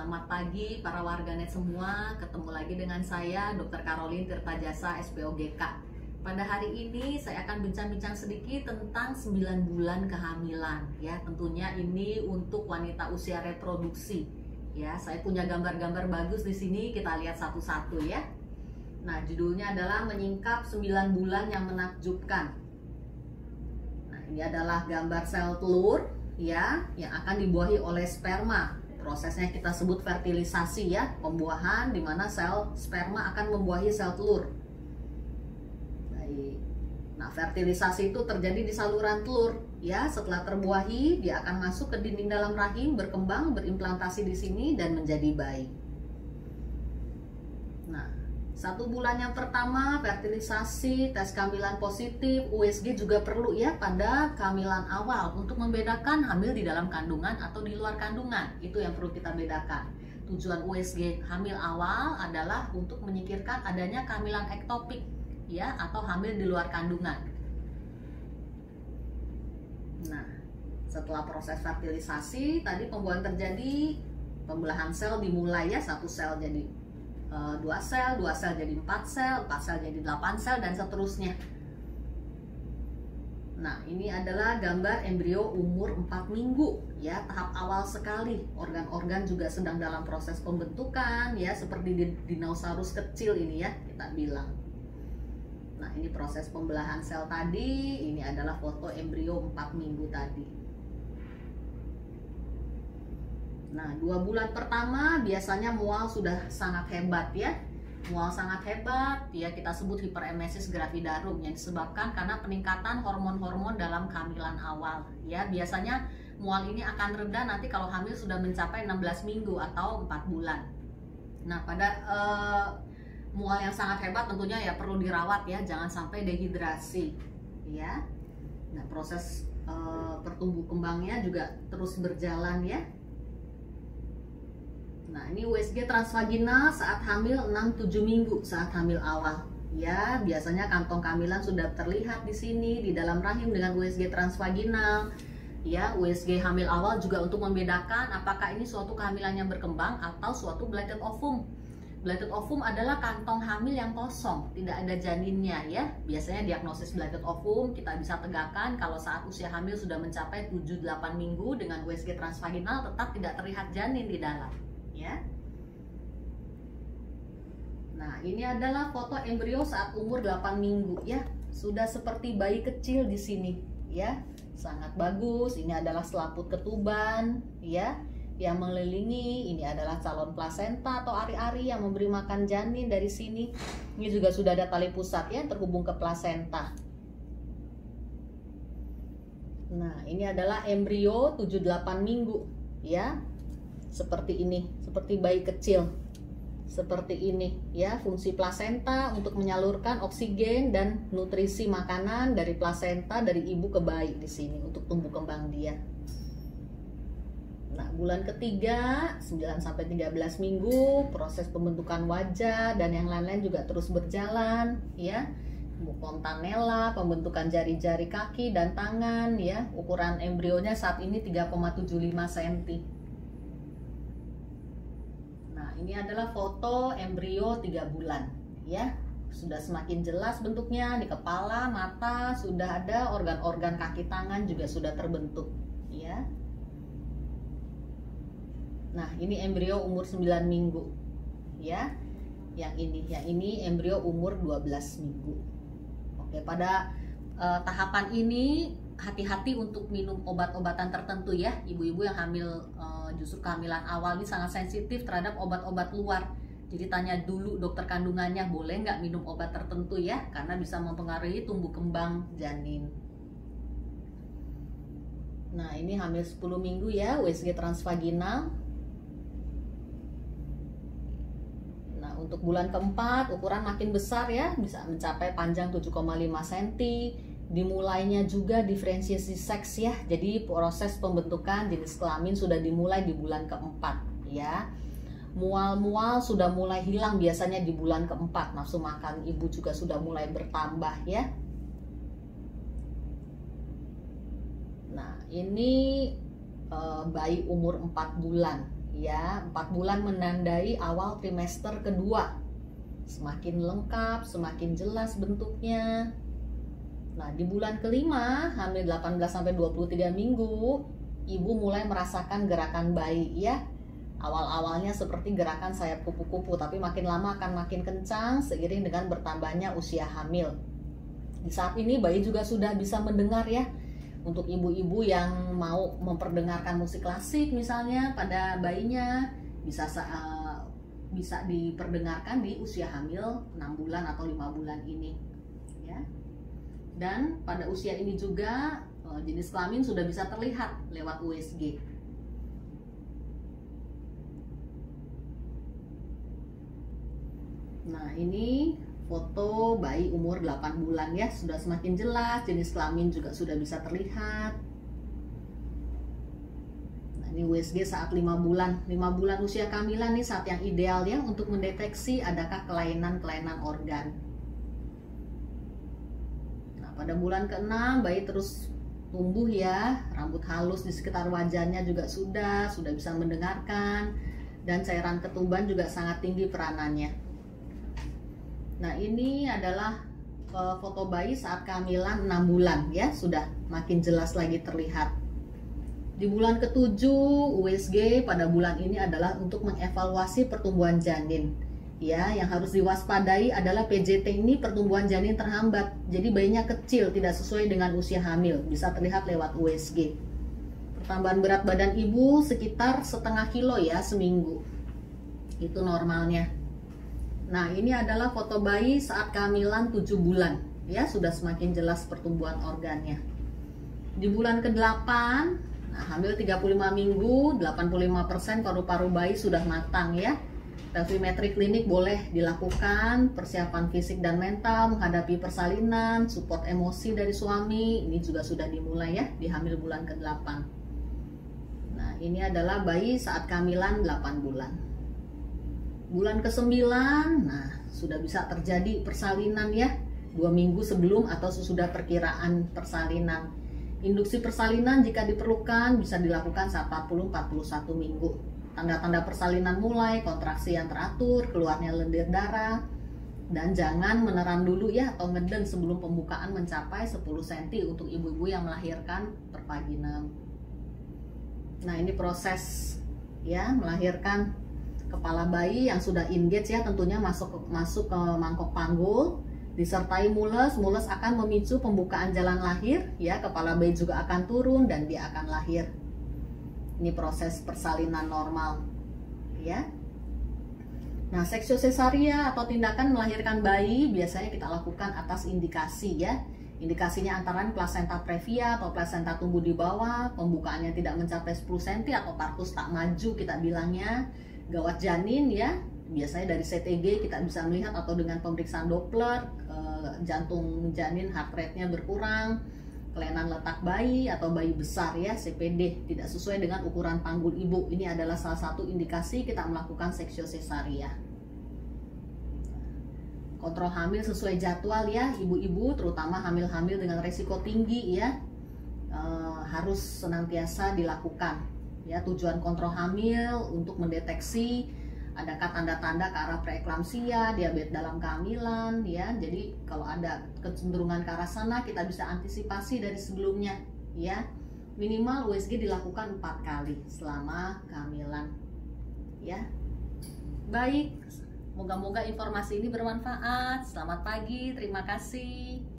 Selamat pagi para warganet semua, ketemu lagi dengan saya Dr. Caroline Tirtajasa SPOGK. Pada hari ini saya akan bincang-bincang sedikit tentang 9 bulan kehamilan ya. Tentunya ini untuk wanita usia reproduksi. Ya, saya punya gambar-gambar bagus di sini, kita lihat satu-satu ya. Nah, judulnya adalah menyingkap 9 bulan yang menakjubkan. Nah, ini adalah gambar sel telur ya yang akan dibuahi oleh sperma. Prosesnya kita sebut fertilisasi ya, pembuahan di mana sel sperma akan membuahi sel telur. Baik. Nah, fertilisasi itu terjadi di saluran telur ya. Setelah terbuahi, dia akan masuk ke dinding dalam rahim, berkembang, berimplantasi di sini dan menjadi bayi. Nah, 1 bulan yang pertama fertilisasi, tes kehamilan positif, USG juga perlu ya pada kehamilan awal untuk membedakan hamil di dalam kandungan atau di luar kandungan. Itu yang perlu kita bedakan. Tujuan USG hamil awal adalah untuk menyingkirkan adanya kehamilan ektopik ya atau hamil di luar kandungan. Nah, setelah proses fertilisasi tadi pembuahan terjadi, pembelahan sel dimulai ya, 1 sel jadi 2 sel jadi 4 sel jadi 8 sel dan seterusnya. Nah, ini adalah gambar embrio umur 4 minggu ya, tahap awal sekali. Organ-organ juga sedang dalam proses pembentukan ya, seperti di dinosaurus kecil ini ya kita bilang. Nah, ini proses pembelahan sel tadi, ini adalah foto embrio 4 minggu tadi. Nah, 2 bulan pertama biasanya mual sudah sangat hebat ya. Mual sangat hebat ya, kita sebut hiperemesis gravidarum yang disebabkan karena peningkatan hormon-hormon dalam kehamilan awal ya. Biasanya mual ini akan reda nanti kalau hamil sudah mencapai 16 minggu atau 4 bulan. Nah, pada mual yang sangat hebat tentunya ya perlu dirawat ya, jangan sampai dehidrasi ya. Nah, proses pertumbuh kembangnya juga terus berjalan ya. Nah, ini USG transvaginal saat hamil 6-7 minggu, saat hamil awal. Ya, biasanya kantong kehamilan sudah terlihat di sini di dalam rahim dengan USG transvaginal. Ya, USG hamil awal juga untuk membedakan apakah ini suatu kehamilan yang berkembang atau suatu blighted ovum. Blighted ovum adalah kantong hamil yang kosong, tidak ada janinnya ya. Biasanya diagnosis blighted ovum kita bisa tegakkan kalau saat usia hamil sudah mencapai 7-8 minggu dengan USG transvaginal tetap tidak terlihat janin di dalam. Ya. Nah, ini adalah foto embrio saat umur 8 minggu ya. Sudah seperti bayi kecil di sini ya. Sangat bagus. Ini adalah selaput ketuban ya yang mengelilingi. Ini adalah calon plasenta atau ari-ari yang memberi makan janin dari sini. Ini juga sudah ada tali pusat ya terhubung ke plasenta. Nah, ini adalah embrio 7-8 minggu ya. Seperti ini, seperti bayi kecil, seperti ini ya. Fungsi plasenta untuk menyalurkan oksigen dan nutrisi makanan dari plasenta dari ibu ke bayi di sini untuk tumbuh kembang dia. Nah, bulan ketiga 9-13 minggu proses pembentukan wajah dan yang lain-lain juga terus berjalan ya. Fontanella, pembentukan jari-jari kaki dan tangan ya. Ukuran embrionya saat ini 3,75 cm. Ini adalah foto embrio 3 bulan ya. Sudah semakin jelas bentuknya di kepala, mata, sudah ada organ-organ kaki tangan juga sudah terbentuk ya. Nah, ini embrio umur 9 minggu ya. Yang ini embrio umur 12 minggu. Oke, pada tahapan ini hati-hati untuk minum obat-obatan tertentu ya. Ibu-ibu yang hamil justru kehamilan awal ini sangat sensitif terhadap obat-obat luar. Jadi tanya dulu dokter kandungannya boleh nggak minum obat tertentu ya, karena bisa mempengaruhi tumbuh kembang janin. Nah, ini hamil 10 minggu ya, USG transvaginal. Nah, untuk bulan keempat ukuran makin besar ya, bisa mencapai panjang 7,5 cm. Dimulainya juga diferensiasi seks ya. Jadi proses pembentukan jenis kelamin sudah dimulai di bulan keempat ya. Mual-mual sudah mulai hilang biasanya di bulan keempat. Nafsu makan ibu juga sudah mulai bertambah ya. Nah, ini bayi umur 4 bulan ya. 4 bulan menandai awal trimester kedua. Semakin lengkap, semakin jelas bentuknya. Nah, di bulan kelima, hamil 18-23 minggu, ibu mulai merasakan gerakan bayi ya. Awal-awalnya seperti gerakan sayap kupu-kupu, tapi makin lama akan makin kencang seiring dengan bertambahnya usia hamil. Di saat ini bayi juga sudah bisa mendengar ya. Untuk ibu-ibu yang mau memperdengarkan musik klasik misalnya pada bayinya, bisa diperdengarkan di usia hamil 6 bulan atau 5 bulan ini ya. Dan pada usia ini juga jenis kelamin sudah bisa terlihat lewat USG. Nah, ini foto bayi umur 8 bulan ya, sudah semakin jelas, jenis kelamin juga sudah bisa terlihat. Nah, ini USG saat 5 bulan. 5 bulan usia kehamilan nih saat yang ideal ya untuk mendeteksi adakah kelainan-kelainan organ. Nah, pada bulan ke-6 bayi terus tumbuh ya, rambut halus di sekitar wajahnya juga sudah bisa mendengarkan, dan cairan ketumban juga sangat tinggi peranannya. Nah, ini adalah foto bayi saat kehamilan 6 bulan ya, sudah makin jelas lagi terlihat. Di bulan ke-7 USG pada bulan ini adalah untuk mengevaluasi pertumbuhan janin. Ya, yang harus diwaspadai adalah PJT ini pertumbuhan janin terhambat. Jadi bayinya kecil, tidak sesuai dengan usia hamil, bisa terlihat lewat USG. Pertambahan berat badan ibu sekitar setengah kilo ya seminggu. Itu normalnya. Nah, ini adalah foto bayi saat kehamilan 7 bulan. Ya, sudah semakin jelas pertumbuhan organnya. Di bulan ke-8, nah, hamil 35 minggu, 85% paru-paru bayi sudah matang ya. Pelvimetri klinik boleh dilakukan, persiapan fisik dan mental menghadapi persalinan, support emosi dari suami, ini juga sudah dimulai ya di hamil bulan ke-8. Nah, ini adalah bayi saat kehamilan 8 bulan. Bulan ke-9, nah sudah bisa terjadi persalinan ya, 2 minggu sebelum atau sesudah perkiraan persalinan. Induksi persalinan jika diperlukan bisa dilakukan saat 40-41 minggu. Tanda-tanda persalinan mulai, kontraksi yang teratur, keluarnya lendir darah, dan jangan meneran dulu ya atau ngeden sebelum pembukaan mencapai 10 cm untuk ibu-ibu yang melahirkan per vaginam. Nah, ini proses ya melahirkan kepala bayi yang sudah engage ya, tentunya masuk ke mangkok panggul, disertai mules. Mules akan memicu pembukaan jalan lahir ya, kepala bayi juga akan turun dan dia akan lahir. Ini proses persalinan normal ya. Nah, seksio sesaria atau tindakan melahirkan bayi biasanya kita lakukan atas indikasi ya. Indikasinya antara plasenta previa atau plasenta tumbuh di bawah, pembukaannya tidak mencapai 10 cm atau partus tak maju kita bilangnya. Gawat janin ya, biasanya dari CTG kita bisa melihat, atau dengan pemeriksaan Doppler, jantung janin heart rate-nya berkurang, kelainan letak bayi atau bayi besar ya, CPD tidak sesuai dengan ukuran panggul ibu. Ini adalah salah satu indikasi kita melakukan seksio sesaria. Kontrol hamil sesuai jadwal ya, ibu-ibu terutama hamil-hamil dengan resiko tinggi ya, harus senantiasa dilakukan. Ya, tujuan kontrol hamil untuk mendeteksi adakah tanda-tanda ke arah preeklamsia, diabetes dalam kehamilan ya. Jadi kalau ada kecenderungan ke arah sana kita bisa antisipasi dari sebelumnya ya. Minimal USG dilakukan 4 kali selama kehamilan ya. Baik, moga-moga informasi ini bermanfaat. Selamat pagi, terima kasih.